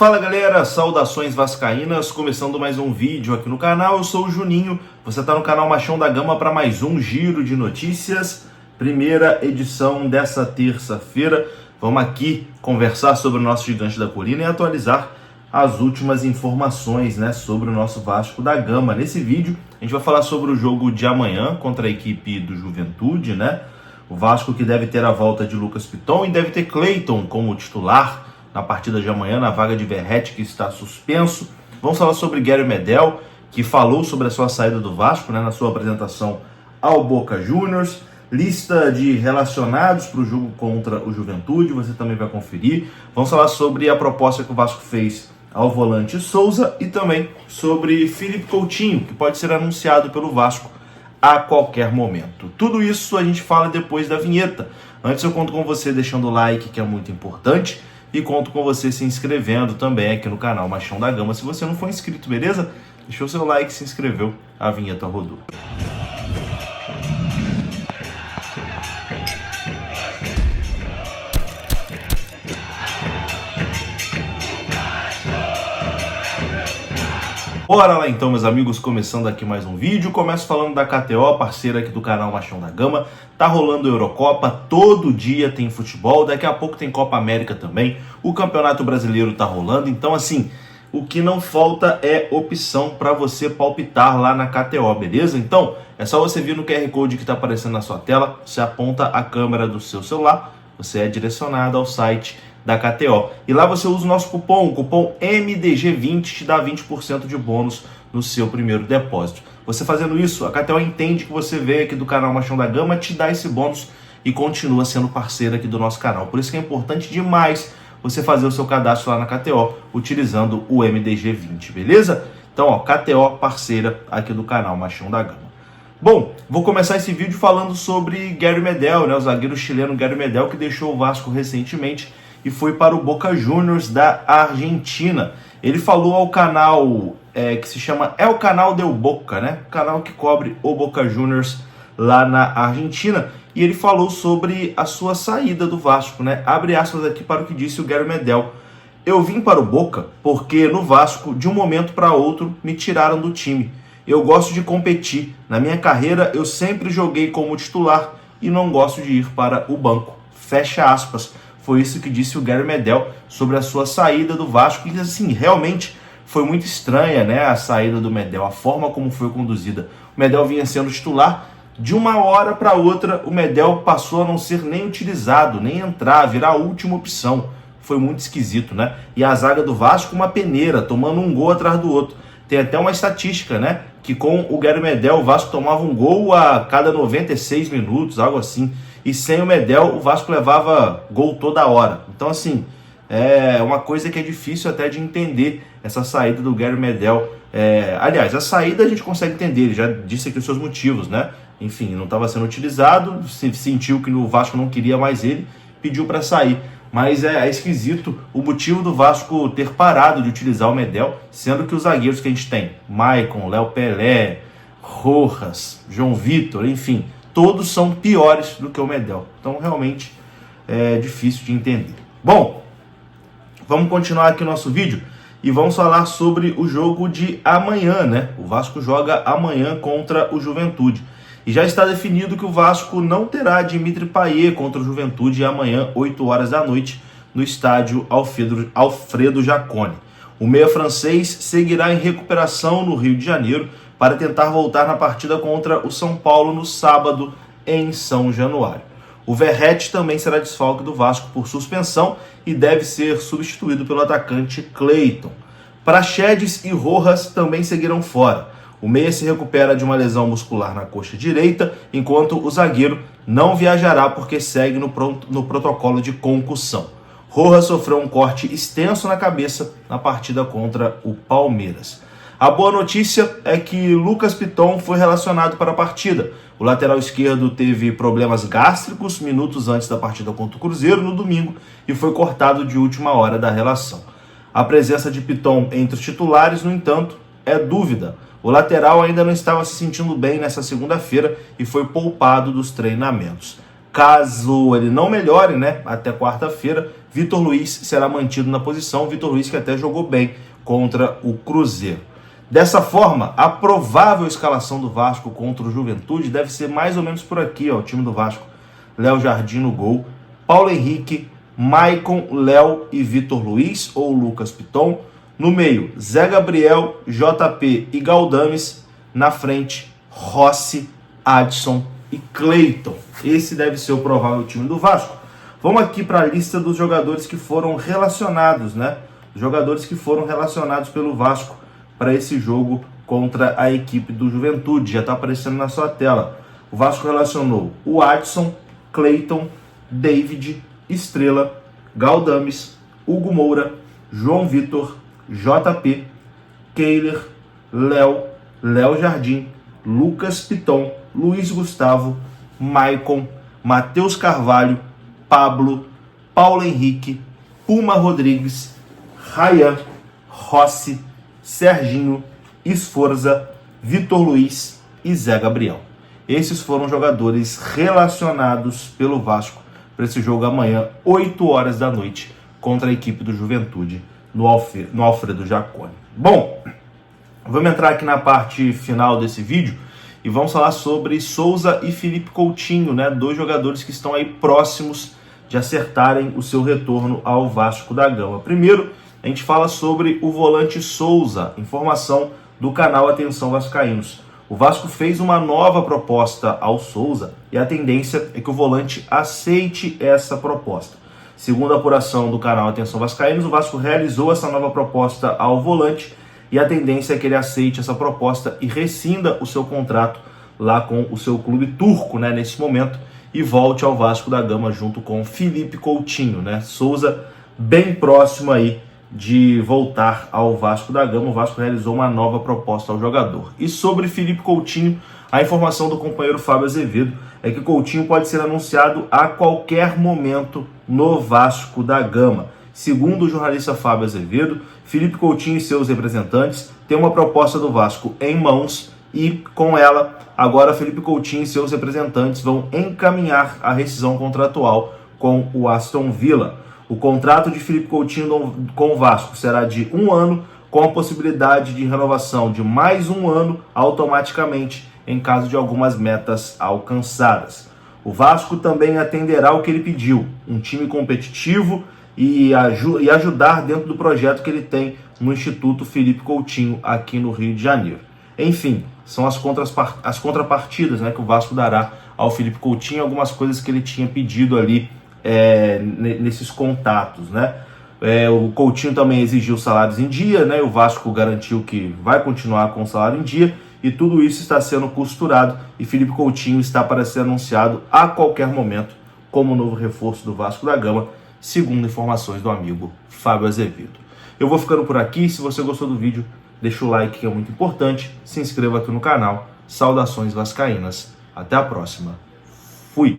Fala galera, saudações vascaínas, começando mais um vídeo aqui no canal. Eu sou o Juninho, você está no canal Machão da Gama para mais um giro de notícias, primeira edição dessa terça-feira. Vamos aqui conversar sobre o nosso gigante da colina e atualizar as últimas informações, sobre o nosso Vasco da Gama. Nesse vídeo a gente vai falar sobre o jogo de amanhã contra a equipe do Juventude, O Vasco que deve ter a volta de Lucas Piton e deve ter Cleiton como titular na partida de amanhã, na vaga de Verratti, que está suspenso. Vamos falar sobre Gary Medel, que falou sobre a sua saída do Vasco, na sua apresentação ao Boca Juniors. Lista de relacionados para o jogo contra o Juventude, você também vai conferir. Vamos falar sobre a proposta que o Vasco fez ao volante Souza e também sobre Felipe Coutinho, que pode ser anunciado pelo Vasco a qualquer momento. Tudo isso a gente fala depois da vinheta. Antes eu conto com você deixando o like, que é muito importante. E conto com você se inscrevendo também aqui no canal Machão da Gama. Se você não for inscrito, beleza? Deixou seu like, se inscreveu, a vinheta rodou. Bora lá então, meus amigos, começando aqui mais um vídeo. Começo falando da KTO, parceira aqui do canal Machão da Gama. Tá rolando a Eurocopa, todo dia tem futebol, daqui a pouco tem Copa América também. O Campeonato Brasileiro tá rolando, então assim, o que não falta é opção para você palpitar lá na KTO, beleza? Então, é só você vir no QR Code que tá aparecendo na sua tela, você aponta a câmera do seu celular, você é direcionado ao site da KTO. E lá você usa o nosso cupom, o cupom MDG20 te dá 20% de bônus no seu primeiro depósito. Você fazendo isso, a KTO entende que você veio aqui do canal Machão da Gama, te dá esse bônus e continua sendo parceira aqui do nosso canal. Por isso que é importante demais você fazer o seu cadastro lá na KTO utilizando o MDG20, beleza? Então, KTO parceira aqui do canal Machão da Gama. Bom, vou começar esse vídeo falando sobre Gary Medel, o zagueiro chileno Gary Medel, que deixou o Vasco recentemente e foi para o Boca Juniors da Argentina. Ele falou ao canal que se chama El Canal del Boca, canal que cobre o Boca Juniors lá na Argentina, e ele falou sobre a sua saída do Vasco, Abre aspas aqui para o que disse o Gary Medel. Eu vim para o Boca porque no Vasco, de um momento para outro, me tiraram do time. Eu gosto de competir. Na minha carreira, eu sempre joguei como titular e não gosto de ir para o banco. Fecha aspas. Foi isso que disse o Gary Medel sobre a sua saída do Vasco. E assim, realmente foi muito estranha, a saída do Medel, a forma como foi conduzida. O Medel vinha sendo titular, de uma hora para outra o Medel passou a não ser nem utilizado, nem entrar, virar a última opção. Foi muito esquisito, E a zaga do Vasco, uma peneira, tomando um gol atrás do outro. Tem até uma estatística, que com o Gary Medel o Vasco tomava um gol a cada 96 minutos, algo assim. E sem o Medel, o Vasco levava gol toda hora. Então, assim, é uma coisa que é difícil até de entender, essa saída do Gary Medel. Aliás, a saída a gente consegue entender, ele já disse aqui os seus motivos, Enfim, não estava sendo utilizado, sentiu que o Vasco não queria mais ele, pediu para sair. Mas é esquisito o motivo do Vasco ter parado de utilizar o Medel, sendo que os zagueiros que a gente tem, Maicon, Léo Pelé, Rojas, João Vitor, enfim, todos são piores do que o Medel. Então, realmente, é difícil de entender. Bom, vamos continuar aqui o nosso vídeo e vamos falar sobre o jogo de amanhã, O Vasco joga amanhã contra o Juventude. E já está definido que o Vasco não terá Dimitri Payet contra o Juventude amanhã, 8 horas da noite, no estádio Alfredo Jaconi. O meia francês seguirá em recuperação no Rio de Janeiro para tentar voltar na partida contra o São Paulo no sábado em São Januário. O Verratti também será desfalque do Vasco por suspensão e deve ser substituído pelo atacante Cleiton. Praxedes e Rojas também seguirão fora. O meia se recupera de uma lesão muscular na coxa direita, enquanto o zagueiro não viajará porque segue no protocolo de concussão. Rojas sofreu um corte extenso na cabeça na partida contra o Palmeiras. A boa notícia é que Lucas Piton foi relacionado para a partida. O lateral esquerdo teve problemas gástricos minutos antes da partida contra o Cruzeiro no domingo e foi cortado de última hora da relação. A presença de Piton entre os titulares, no entanto, é dúvida. O lateral ainda não estava se sentindo bem nessa segunda-feira e foi poupado dos treinamentos. Caso ele não melhore, até quarta-feira, Vitor Luiz será mantido na posição, Vitor Luiz que até jogou bem contra o Cruzeiro. Dessa forma, a provável escalação do Vasco contra o Juventude deve ser mais ou menos por aqui, ó, o time do Vasco. Léo Jardim no gol, Paulo Henrique, Maicon, Léo e Vitor Luiz ou Lucas Piton. No meio, Zé Gabriel, JP e Galdames. Na frente, Rossi, Adson e Cleiton. Esse deve ser o provável time do Vasco. Vamos aqui para a lista dos jogadores que foram relacionados, né? Jogadores que foram relacionados pelo Vasco para esse jogo contra a equipe do Juventude. Já está aparecendo na sua tela. O Vasco relacionou o Adson, Cleiton, David, Estrela, Galdames, Hugo Moura, João Vitor, JP, Keiler, Léo Jardim, Lucas Piton, Luiz Gustavo, Maicon, Matheus Carvalho, Pablo, Paulo Henrique, Puma Rodrigues, Ryan, Rossi, Serginho, Esforza, Vitor Luiz e Zé Gabriel. Esses foram jogadores relacionados pelo Vasco para esse jogo amanhã, 8 horas da noite, contra a equipe do Juventude, no Alfredo Jaconi. Bom, vamos entrar aqui na parte final desse vídeo e vamos falar sobre Souza e Felipe Coutinho, né? Dois jogadores que estão aí próximos de acertarem o seu retorno ao Vasco da Gama. Primeiro, a gente fala sobre o volante Souza, informação do canal Atenção Vascaínos. O Vasco fez uma nova proposta ao Souza e a tendência é que o volante aceite essa proposta. Segundo a apuração do canal Atenção Vascaínos, o Vasco realizou essa nova proposta ao volante e a tendência é que ele aceite essa proposta e rescinda o seu contrato lá com o seu clube turco, né, nesse momento, e volte ao Vasco da Gama junto com Felipe Coutinho, né? Souza bem próximo aí de voltar ao Vasco da Gama. O Vasco realizou uma nova proposta ao jogador. E sobre Felipe Coutinho, a informação do companheiro Fábio Azevedo é que Coutinho pode ser anunciado a qualquer momento no Vasco da Gama. Segundo o jornalista Fábio Azevedo, Felipe Coutinho e seus representantes têm uma proposta do Vasco em mãos e, com ela, agora Felipe Coutinho e seus representantes vão encaminhar a rescisão contratual com o Aston Villa. O contrato de Felipe Coutinho com o Vasco será de 1 ano, com a possibilidade de renovação de mais 1 ano automaticamente em caso de algumas metas alcançadas. O Vasco também atenderá o que ele pediu, um time competitivo e ajudar dentro do projeto que ele tem no Instituto Felipe Coutinho aqui no Rio de Janeiro. Enfim, são as contrapartidas, né, que o Vasco dará ao Felipe Coutinho, algumas coisas que ele tinha pedido ali nesses contatos, né? O Coutinho também exigiu salários em dia, né? O Vasco garantiu que vai continuar com o salário em dia e tudo isso está sendo costurado e Felipe Coutinho está para ser anunciado a qualquer momento como novo reforço do Vasco da Gama, segundo informações do amigo Fábio Azevedo. Eu vou ficando por aqui. Se você gostou do vídeo, deixa o like que é muito importante, se inscreva aqui no canal. Saudações vascaínas. Até a próxima.